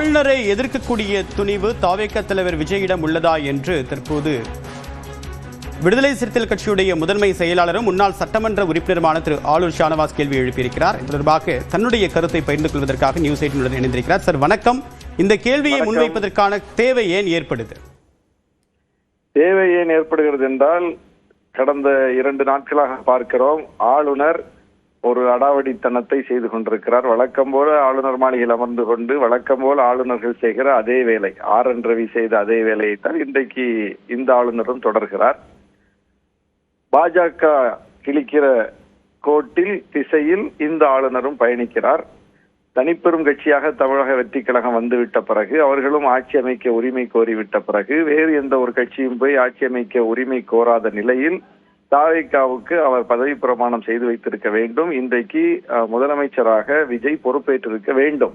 ஆளுநரை எதிர்க்கக்கூடிய துணிவு தாவேக தலைவர் விஜயிடம் உள்ளதா என்று தற்போது விடுதலை சிறுத்தைகள் கட்சியுடைய முதன்மை செயலாளரும் முன்னாள் சட்டமன்ற உறுப்பினருமான திரு ஆலூர் ஷானவாஸ் கேள்வி எழுப்பியிருக்கிறார். இது தொடர்பாக தன்னுடைய கருத்தை பகிர்ந்து கொள்வதற்காக நியூஸ் 18 இணைந்திருக்கிறார். சார் வணக்கம். இந்த கேள்வியை முன்வைப்பதற்கான தேவை ஏன் ஏற்படுது? தேவை ஏன் ஏற்படுகிறது என்றால், கடந்த 2 நாட்களாக பார்க்கிறோம், ஆளுநர் ஒரு அடாவடித்தனத்தை செய்து கொண்டிருக்கிறார். வழக்கம் போல ஆளுநர் மாளிகையில் அமர்ந்து கொண்டு வழக்கம் போல ஆளுநர்கள் செய்கிற அதே வேலை, RN ரவி செய்த அதே வேலையைத்தான் இன்றைக்கு இந்த ஆளுநரும் தொடர்கிறார். பாஜக கிழிக்கிற கோட்டில் திசையில் இந்த ஆளுநரும் பயணிக்கிறார். தனிப்பெரும் கட்சியாக தமிழக வெற்றி கழகம் வந்துவிட்ட பிறகு, அவர்களும் ஆட்சி அமைக்க உரிமை கோரிவிட்ட பிறகு, வேறு எந்த ஒரு கட்சியும் போய் ஆட்சி அமைக்க உரிமை கோராத நிலையில் தாவேகாவுக்கு அவர் பதவி பிரமாணம் செய்து வைத்திருக்க வேண்டும். இன்றைக்கு முதலமைச்சராக விஜய் பொறுப்பேற்றிருக்க வேண்டும்.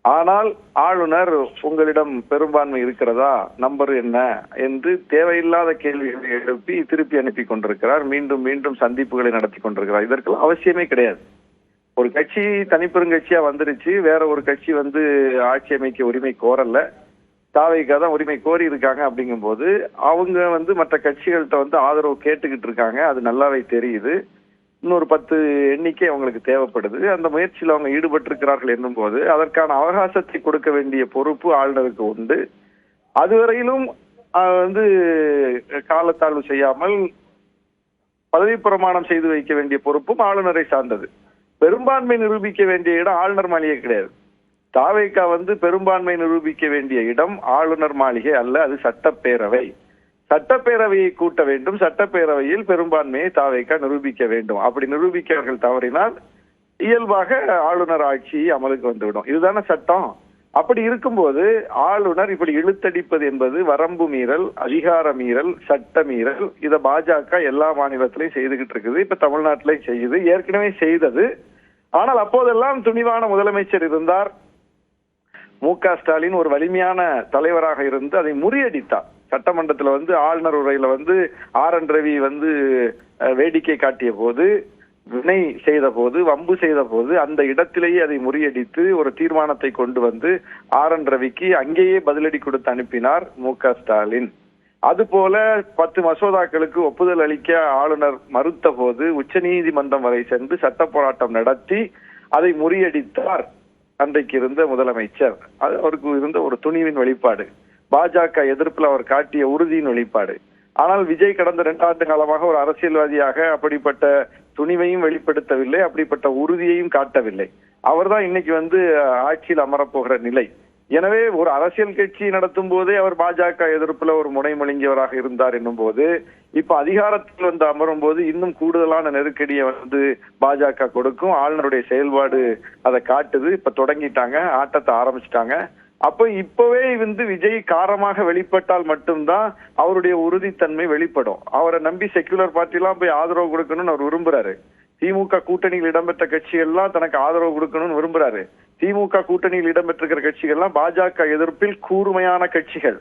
ஆனால் ஆளுநர், உங்களிடம் பெரும்பான்மை இருக்கிறதா, நம்பர் என்ன என்று தேவையில்லாத கேள்விகளை எழுப்பி திருப்பி அனுப்பி கொண்டிருக்கிறார். மீண்டும் மீண்டும் சந்திப்புகளை நடத்தி கொண்டிருக்கிறார். இதற்கு அவசியமே கிடையாது. ஒரு கட்சி தனிப்பெருங்கட்சியா வந்துருச்சு, வேற ஒரு கட்சி ஆட்சி அமைக்க உரிமை கோரல, தாவேகா தான் உரிமை கோரி இருக்காங்க. அப்படிங்கும் போது அவங்க மற்ற கட்சிகள்கிட்ட ஆதரவு கேட்டுக்கிட்டு இருக்காங்க. அது நல்லாவே தெரியுது. இன்னொரு 10 எண்ணிக்கை அவங்களுக்கு தேவைப்படுது. அந்த முயற்சியில் அவங்க ஈடுபட்டிருக்கிறார்கள் என்னும் போது அதற்கான அவகாசத்தை கொடுக்க வேண்டிய பொறுப்பு ஆளுநருக்கு உண்டு. அதுவரையிலும் காலத்தாழ்வு செய்யாமல் பதவி பிரமாணம் செய்து வைக்க வேண்டிய பொறுப்பும் ஆளுநரை சார்ந்தது. பெரும்பான்மை நிரூபிக்க வேண்டிய இடம் ஆளுநர் மாளிகை கிடையாது. தாவேகா பெரும்பான்மை நிரூபிக்க வேண்டிய இடம் ஆளுநர் மாளிகை அல்ல, அது சட்டப்பேரவை. சட்டப்பேரவையை கூட்ட வேண்டும். சட்டப்பேரவையில் பெரும்பான்மையை தாவேகா நிரூபிக்க வேண்டும். அப்படி நிரூபிக்கவர்கள் தவறினால் இயல்பாக ஆளுநர் ஆட்சி அமலுக்கு வந்துவிடும். இதுதானே சட்டம். அப்படி இருக்கும்போது ஆளுநர் இப்படி இழுத்தடிப்பது என்பது வரம்பு மீறல், அதிகார மீறல், சட்ட மீறல். இதை பாஜக எல்லா மாநிலத்திலையும் செய்துகிட்டு இருக்குது. இப்ப தமிழ்நாட்டிலையும் செய்யுது, ஏற்கனவே செய்தது. ஆனால் அப்போதெல்லாம் துணிவான முதலமைச்சர் இருந்தார். மு.க. ஸ்டாலின் ஒரு வலிமையான தலைவராக இருந்து அதை முறியடித்தார். சட்டமன்றத்தில் ஆளுநர் உரையில RN ரவி வேடிக்கை காட்டிய போது, வினை செய்த போது, வம்பு செய்த போது அந்த இடத்திலேயே அதை முறியடித்து ஒரு தீர்மானத்தை கொண்டு RN ரவிக்கு அங்கேயே பதிலடி கொடுத்து அனுப்பினார் மு.க. ஸ்டாலின். அதுபோல 10 மசோதாக்களுக்கு ஒப்புதல் அளிக்க ஆளுநர் மறுத்த போது உச்சநீதிமன்றம் வரை சென்று சட்ட போராட்டம் நடத்தி அதை முறியடித்தார் அன்றைக்கு இருந்த முதலமைச்சர். அது அவருக்கு இருந்த ஒரு துணிவின் வெளிப்பாடு, பாஜக எதிர்ப்பில் அவர் காட்டிய உறுதியின் வெளிப்பாடு. ஆனால் விஜய் கடந்த 2 ஆண்டு காலமாக ஒரு அரசியல்வாதியாக அப்படிப்பட்ட துணிவையும் வெளிப்படுத்தவில்லை, அப்படிப்பட்ட உறுதியையும் காட்டவில்லை. அவர்தான் இன்னைக்கு ஆட்சியில் அமரப்போகிற நிலை. எனவே ஒரு அரசியல் கட்சி நடத்தும் போதே அவர் பாஜக எதிர்ப்புல ஒரு முனைமொழிங்கியவராக இருந்தார் என்னும் போது, இப்ப அதிகாரத்தில் அமரும் போது இன்னும் கூடுதலான நெருக்கடியை பாஜக கொடுக்கும். ஆளுநருடைய செயல்பாடு அதை காட்டுது. இப்ப தொடங்கிட்டாங்க, ஆட்டத்தை ஆரம்பிச்சிட்டாங்க. அப்ப இப்பவே விஜய் காரமாக வெளிப்பட்டால் மட்டும்தான் அவருடைய உறுதித்தன்மை வெளிப்படும். அவரை நம்பி செக்குலர் பார்ட்டி எல்லாம் போய் ஆதரவு கொடுக்கணும்னு அவர் விரும்புறாரு. திமுக கூட்டணியில் இடம்பெற்ற கட்சிகள்லாம் தனக்கு ஆதரவு கொடுக்கணும்னு விரும்புறாரு. திமுக கூட்டணியில் இடம்பெற்றிருக்கிற கட்சிகள்லாம் பாஜக எதிர்ப்பில் கூர்மையான கட்சிகள்.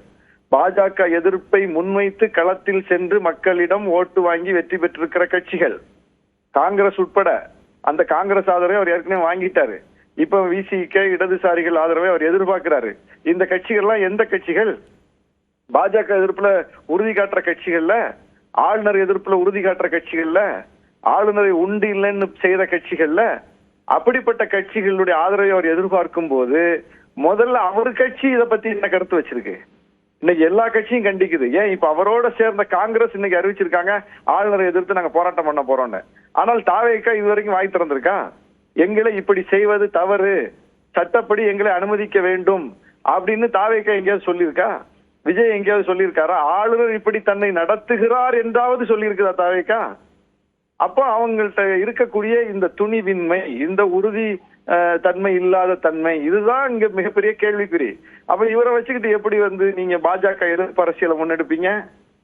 பாஜக எதிர்ப்பை முன்வைத்து களத்தில் சென்று மக்களிடம் ஓட்டு வாங்கி வெற்றி பெற்றிருக்கிற கட்சிகள். காங்கிரஸ் உட்பட அந்த காங்கிரஸ் ஆதரவை அவர் ஏற்கனவே வாங்கிட்டாரு. இப்ப விசிக இடதுசாரிகள் ஆதரவை அவர் எதிர்பார்க்கிறாரு. இந்த கட்சிகள்லாம் எந்த கட்சிகள்? பாஜக எதிர்ப்புல உறுதி காட்டுற கட்சிகள்ல, ஆளுநர் எதிர்ப்புல உறுதி காட்டுற கட்சிகள்ல, ஆளுநரை உண்டு இல்லைன்னு செய்த கட்சிகள்ல. அப்படிப்பட்ட கட்சிகளுடைய ஆதரவை அவர் எதிர்பார்க்கும் போது முதல்ல அவர் கட்சி இதை பத்தி என்ன கருத்து வச்சிருக்கு? இன்னைக்கு எல்லா கட்சியும் கண்டிக்குது. ஏன் இப்ப அவரோட சேர்ந்த காங்கிரஸ் இன்னைக்கு அறிவிச்சிருக்காங்க, ஆளுநரை எதிர்த்து நாங்க போராட்டம் பண்ண போறோம்னு. ஆனால் தாவேகா இதுவரைக்கும் வாய் திறந்திருக்கா? எங்களை இப்படி செய்வது தவறு, சட்டப்படி எங்களை அனுமதிக்க வேண்டும் அப்படின்னு தாவேகா எங்கேயாவது சொல்லியிருக்கா? விஜய் எங்கேயாவது சொல்லியிருக்காரா? ஆளுநர் இப்படி தன்னை நடத்துகிறார் என்றாவது சொல்லியிருக்கிறா தாவேகா? அப்போ அவங்கள்ட்ட இருக்கக்கூடிய இந்த துணிவின்மை, இந்த உறுதி தன்மை இல்லாத தன்மை, இதுதான் இங்க மிகப்பெரிய கேள்விக்குறி. அப்ப இவரை வச்சுக்கிட்டு எப்படி நீங்க பாஜக எதிர்ப்பு அரசியலை முன்னெடுப்பீங்க?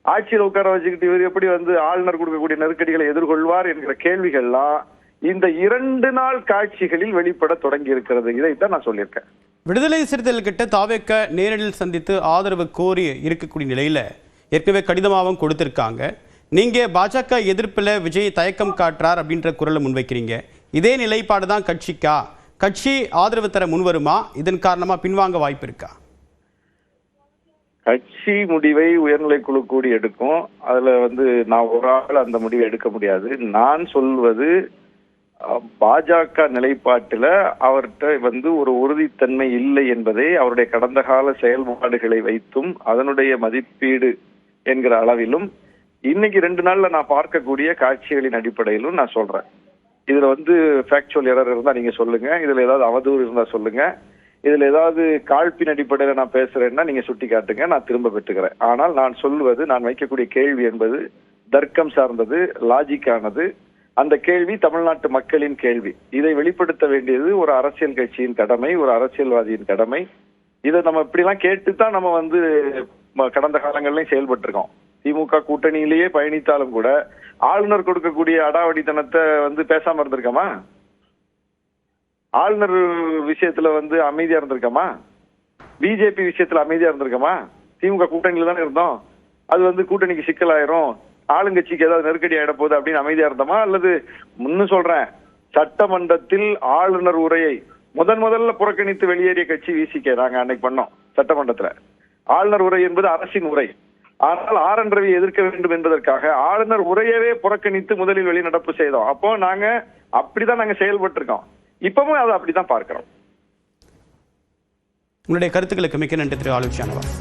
ஆட்சியில் உட்கார வச்சுக்கிட்டு இவர் எப்படி ஆளுநர் கொடுக்கக்கூடிய நெருக்கடிகளை எதிர்கொள்வார் என்கிற கேள்விகள்லாம் இந்த 2 நாள் காட்சிகளில் வெளிப்பட தொடங்கி இருக்கிறது. இதைத்தான் நான் சொல்லியிருக்கேன். விடுதலை சிறுத்தைகள் கிட்ட தாவேக நேரடியில் சந்தித்து ஆதரவு கோரி இருக்கக்கூடிய நிலையில ஏற்கனவே கடிதமாகவும் கொடுத்திருக்காங்க. நீங்க பாஜக எதிர்ப்புல விஜய் தயக்கம் காட்டுறார் அப்படின்ற குரலை முன்வைக்கிறீங்க. இதே நிலைப்பாடு தான் கட்சிக்கா? கட்சி ஆதரவு தர முன்வருமா? இதன் காரணமா பின்வாங்க வாய்ப்பு இருக்கா? கட்சி முடிவை உயர்நிலைக்குழு கூடி எடுக்கும். அதுல நான் ஒரு ஆள் அந்த முடிவை எடுக்க முடியாது. நான் சொல்வது பாஜக நிலைப்பாட்டுல அவர்கிட்ட ஒரு உறுதித்தன்மை இல்லை என்பதை அவருடைய கடந்த கால செயல்பாடுகளை வைத்தும் அதனுடைய மதிப்பீடு என்கிற அளவிலும் இன்னைக்கு 2 நாள்ல நான் பார்க்கக்கூடிய காட்சிகளின் அடிப்படையிலும் நான் சொல்றேன். இதுல ஃபேக்சுவல் எரர் இருந்தா நீங்க சொல்லுங்க, இதுல ஏதாவது அவதூறு இருந்தா சொல்லுங்க, இதுல ஏதாவது காழ்ப்பின் அடிப்படையில நான் பேசுறேன்னா நீங்க சுட்டி காட்டுங்க, நான் திரும்ப பெற்றுக்கிறேன். ஆனால் நான் சொல்வது, நான் வைக்கக்கூடிய கேள்வி என்பது தர்க்கம் சார்ந்தது, லாஜிக்கானது. அந்த கேள்வி தமிழ்நாட்டு மக்களின் கேள்வி. இதை வெளிப்படுத்த வேண்டியது ஒரு அரசியல் கட்சியின் கடமை, ஒரு அரசியல்வாதியின் கடமை. இதை நம்ம இப்படிலாம் கேட்டுத்தான் நம்ம கடந்த காலங்கள்லயும் செயல்பட்டு இருக்கோம். திமுக கூட்டணியிலேயே பயணித்தாலும் கூட ஆளுநர் கொடுக்கக்கூடிய அடாவடித்தனத்தை பேசாம இருந்திருக்கோமா? ஆளுநர் விஷயத்துல அமைதியா இருந்திருக்கோமா? பிஜேபி விஷயத்துல அமைதியா இருந்திருக்கோமா? திமுக கூட்டணியில தானே இருந்தோம். அது கூட்டணிக்கு சிக்கலாயிரும், ஆளுங்கட்சிக்கு ஏதாவது நெருக்கடி ஆயிட போகுது அப்படின்னு அமைதியா இருந்தோமா? அல்லது முன்னும் சொல்றேன், சட்டமன்றத்தில் ஆளுநர் உரையை முதல்ல புறக்கணித்து வெளியேறிய கட்சி விசிகே. நாங்க அன்னைக்கு பண்ணோம் சட்டமன்றத்துல. ஆளுநர் உரை என்பது அரசின் உரை. ஆனால் ஆர்.என். ரவியை எதிர்க்க வேண்டும் என்பதற்காக ஆளுநர் உரையவே புறக்கணித்து முதலில் வெளிநடப்பு செய்தோம். அப்போ நாங்க அப்படிதான் நாங்க செயல்பட்டு இருக்கோம். இப்பவும் அதை அப்படிதான் பார்க்கிறோம். உங்களுடைய கருத்துக்களுக்கு மிக்க நன்றி திரு ஆலூர் ஷானவாஸ்.